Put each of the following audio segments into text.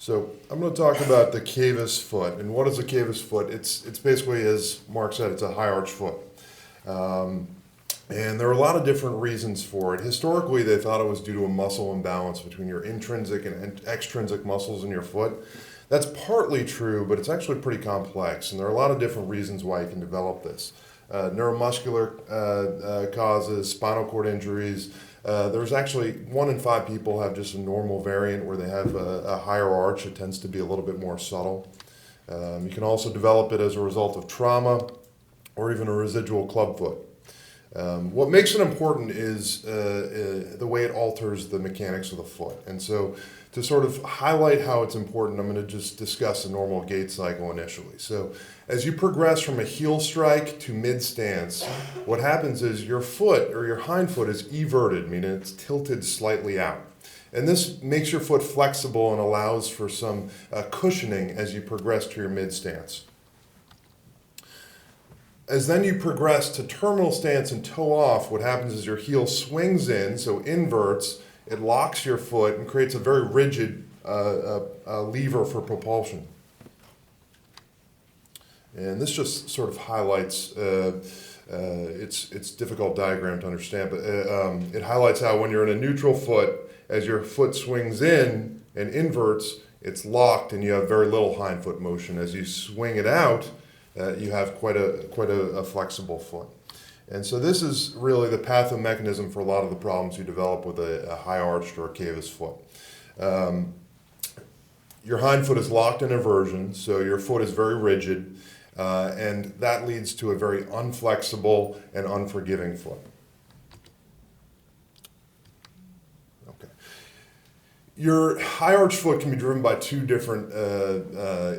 So I'm going to talk about the Cavus foot. And what is a Cavus foot? It's basically, as Mark said, it's a high arch foot. And there are a lot of different reasons for it. Historically, they thought it was due to a muscle imbalance between your intrinsic and extrinsic muscles in your foot. That's partly true, but it's actually pretty complex. And there are a lot of different reasons why you can develop this. Neuromuscular causes, spinal cord injuries. There's actually 1 in 5 people have just a normal variant where they have a higher arch. It tends to be a little bit more subtle. You can also develop it as a result of trauma or even a residual clubfoot. What makes it important is the way it alters the mechanics of the foot. And so to sort of highlight how it's important, I'm going to just discuss a normal gait cycle initially. So as you progress from a heel strike to mid-stance, what happens is your foot or your hind foot is everted, meaning it's tilted slightly out. And this makes your foot flexible and allows for some cushioning as you progress to your mid-stance. As then you progress to terminal stance and toe off, what happens is your heel swings in, so inverts, it locks your foot and creates a very rigid lever for propulsion. And this just sort of highlights, it's difficult diagram to understand, but it highlights how when you're in a neutral foot, as your foot swings in and inverts, it's locked and you have very little hind foot motion. As you swing it out, you have quite a flexible foot. And so this is really the pathomechanism for a lot of the problems you develop with a high arched or a Cavus foot. Your hind foot is locked in inversion, so your foot is very rigid, and that leads to a very unflexible and unforgiving foot. Your high arch foot can be driven by 2 different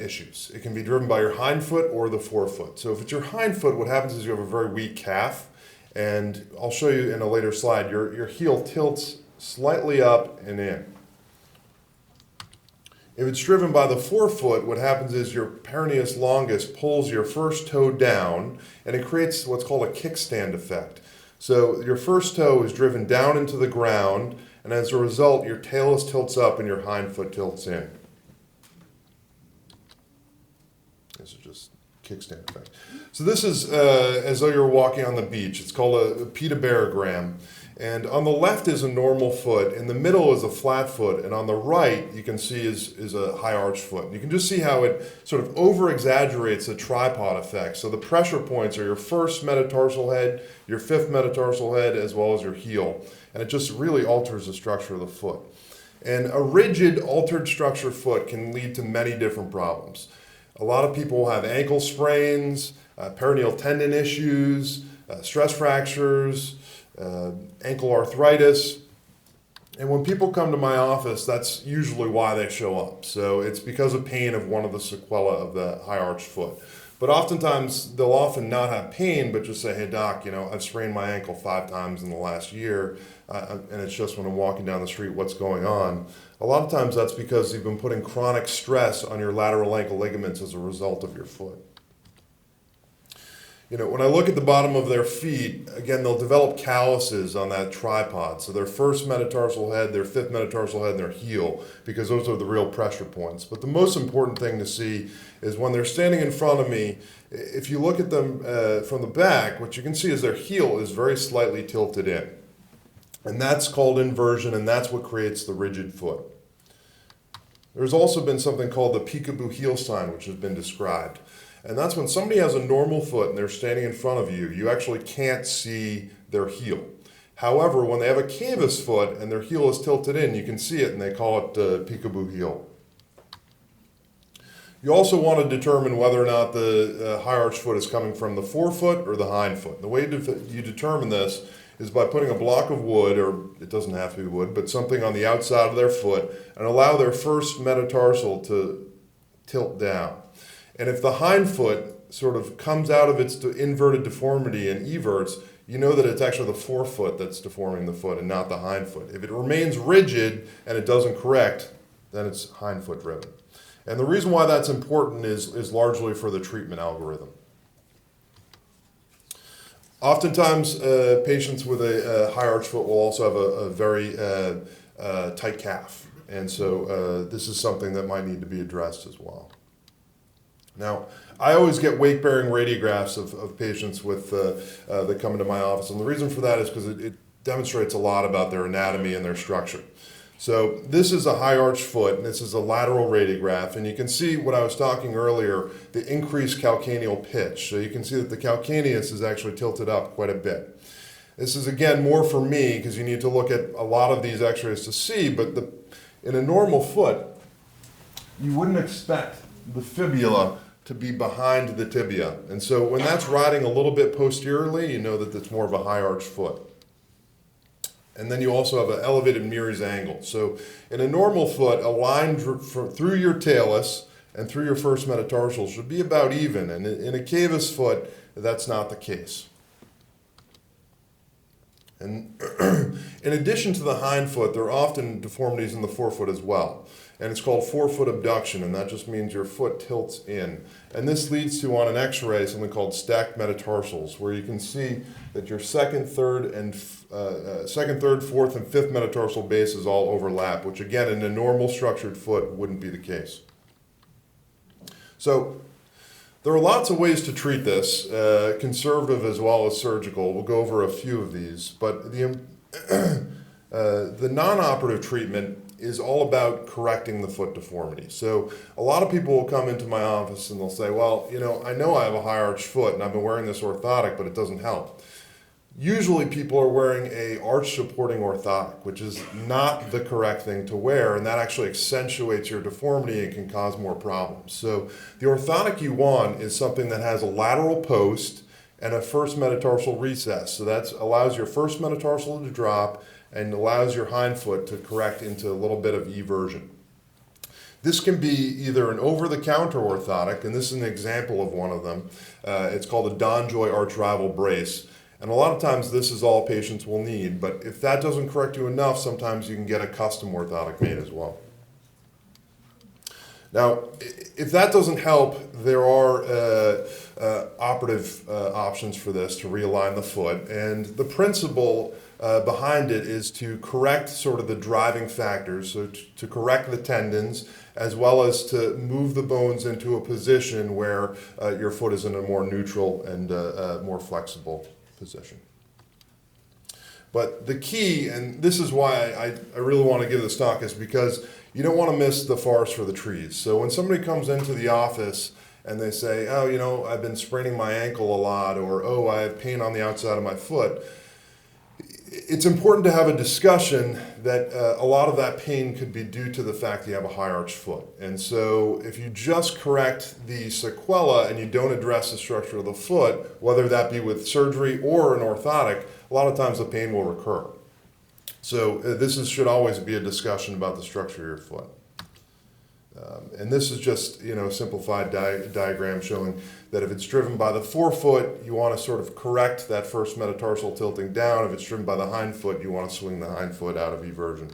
issues. It can be driven by your hind foot or the forefoot. So if it's your hind foot, what happens is you have a very weak calf, and I'll show you in a later slide, your heel tilts slightly up and in. If it's driven by the forefoot, what happens is your peroneus longus pulls your first toe down, and it creates what's called a kickstand effect. So your first toe is driven down into the ground, and as a result, your talus tilts up and your hind foot tilts in. This is just kickstand effect. So this is as though you're walking on the beach. It's called a Pita barogram. And on the left is a normal foot, in the middle is a flat foot, and on the right you can see is a high arch foot. And you can just see how it sort of over-exaggerates the tripod effect. So the pressure points are your first metatarsal head, your fifth metatarsal head, as well as your heel. And it just really alters the structure of the foot. And a rigid, altered structure foot can lead to many different problems. A lot of people have ankle sprains, peroneal tendon issues, stress fractures, ankle arthritis. And when people come to my office, that's usually why they show up. So it's because of pain of one of the sequelae of the high arched foot. But oftentimes, they'll often not have pain, but just say, hey doc, I've sprained my ankle 5 times in the last year, and it's just when I'm walking down the street, what's going on? A lot of times that's because you've been putting chronic stress on your lateral ankle ligaments as a result of your foot. When I look at the bottom of their feet, again, they'll develop calluses on that tripod. So their first metatarsal head, their fifth metatarsal head, and their heel, because those are the real pressure points. But the most important thing to see is when they're standing in front of me, if you look at them from the back, what you can see is their heel is very slightly tilted in. And that's called inversion, and that's what creates the rigid foot. There's also been something called the peekaboo heel sign, which has been described. And that's when somebody has a normal foot and they're standing in front of you, you actually can't see their heel. However, when they have a Cavus foot and their heel is tilted in, you can see it, and they call it peekaboo heel. You also want to determine whether or not the high arch foot is coming from the forefoot or the hind foot. The way you determine this is by putting a block of wood, or it doesn't have to be wood, but something on the outside of their foot, and allow their first metatarsal to tilt down. And if the hind foot sort of comes out of its inverted deformity and everts, you know that it's actually the forefoot that's deforming the foot and not the hind foot. If it remains rigid and it doesn't correct, then it's hind foot driven. And the reason why that's important is largely for the treatment algorithm. Oftentimes, patients with a high arch foot will also have a very tight calf. And so this is something that might need to be addressed as well. Now, I always get weight-bearing radiographs of patients with that come into my office, and the reason for that is because it demonstrates a lot about their anatomy and their structure. So this is a high arch foot, and this is a lateral radiograph, and you can see what I was talking earlier, the increased calcaneal pitch. So you can see that the calcaneus is actually tilted up quite a bit. This is, again, more for me, because you need to look at a lot of these x-rays to see, but in a normal foot, you wouldn't expect the fibula to be behind the tibia. And so when that's riding a little bit posteriorly, you know that it's more of a high arch foot. And then you also have an elevated Meary's angle. So in a normal foot, a line through your talus and through your first metatarsal should be about even. And in a Cavus foot, that's not the case. And in addition to the hind foot, there are often deformities in the forefoot as well. And it's called forefoot abduction, and that just means your foot tilts in. And this leads to, on an x-ray, something called stacked metatarsals, where you can see that your second, third, fourth, and fifth metatarsal bases all overlap, which again, in a normal structured foot, wouldn't be the case. So there are lots of ways to treat this, conservative as well as surgical. We'll go over a few of these, but the non-operative treatment is all about correcting the foot deformity. So a lot of people will come into my office and they'll say, well, you know I have a high arch foot and I've been wearing this orthotic, but it doesn't help. Usually people are wearing a arch supporting orthotic, which is not the correct thing to wear, and that actually accentuates your deformity and can cause more problems. So the orthotic you want is something that has a lateral post and a first metatarsal recess. So that allows your first metatarsal to drop and allows your hind foot to correct into a little bit of eversion. This can be either an over-the-counter orthotic, and this is an example of one of them. It's called a Donjoy arch rival brace. And a lot of times this is all patients will need, but if that doesn't correct you enough, sometimes you can get a custom orthotic made as well. Now, if that doesn't help, there are operative options for this to realign the foot, and the principle behind it is to correct sort of the driving factors, so to correct the tendons, as well as to move the bones into a position where your foot is in a more neutral and more flexible position. But the key, and this is why I really want to give this talk, is because you don't want to miss the forest for the trees. So when somebody comes into the office and they say, oh, you know, I've been spraining my ankle a lot, or oh, I have pain on the outside of my foot, it's important to have a discussion that a lot of that pain could be due to the fact that you have a high arch foot. And so if you just correct the sequela and you don't address the structure of the foot, whether that be with surgery or an orthotic, a lot of times the pain will recur. So should always be a discussion about the structure of your foot. And this is just, a simplified diagram showing that if it's driven by the forefoot, you want to sort of correct that first metatarsal tilting down. If it's driven by the hind foot, you want to swing the hind foot out of eversion.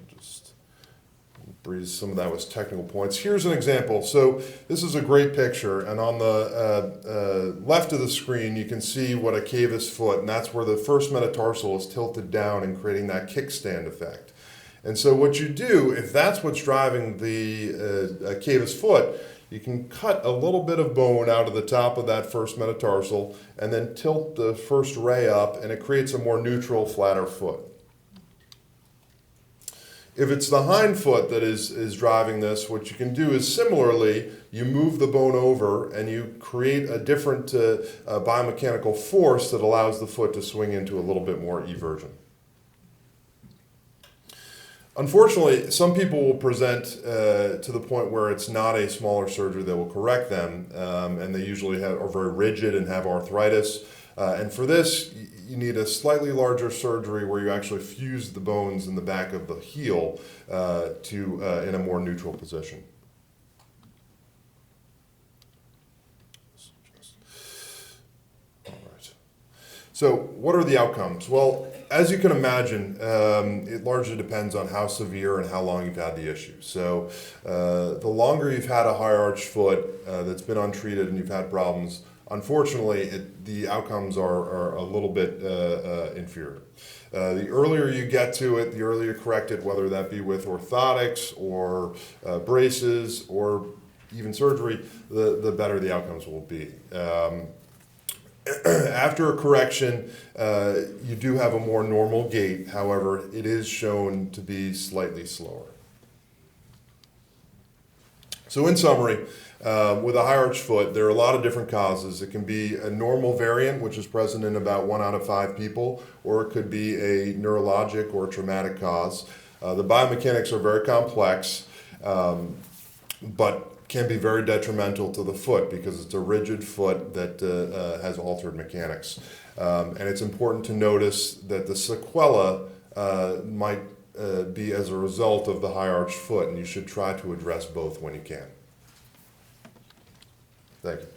Just breeze some of that was technical points. Here's an example. So this is a great picture, and on the left of the screen, you can see what a Cavus foot, and that's where the first metatarsal is tilted down and creating that kickstand effect. And so what you do, if that's what's driving the Cavus foot, you can cut a little bit of bone out of the top of that first metatarsal and then tilt the first ray up, and it creates a more neutral, flatter foot. If it's the hind foot that is driving this, what you can do is similarly, you move the bone over and you create a different biomechanical force that allows the foot to swing into a little bit more eversion. Unfortunately, some people will present to the point where it's not a smaller surgery that will correct them, and they usually are very rigid and have arthritis. And for this, you need a slightly larger surgery where you actually fuse the bones in the back of the heel in a more neutral position. All right. So what are the outcomes? Well, as you can imagine, it largely depends on how severe and how long you've had the issue. So the longer you've had a high arch foot that's been untreated and you've had problems, unfortunately, the outcomes are a little bit inferior. The earlier you get to it, the earlier you correct it, whether that be with orthotics or braces or even surgery, the better the outcomes will be. After a correction, you do have a more normal gait. However, it is shown to be slightly slower. So in summary, with a high arch foot, there are a lot of different causes. It can be a normal variant, which is present in about 1 out of 5 people, or it could be a neurologic or traumatic cause. The biomechanics are very complex, but can be very detrimental to the foot because it's a rigid foot that has altered mechanics. And it's important to notice that the sequela might be as a result of the high arch foot, and you should try to address both when you can. Thank you.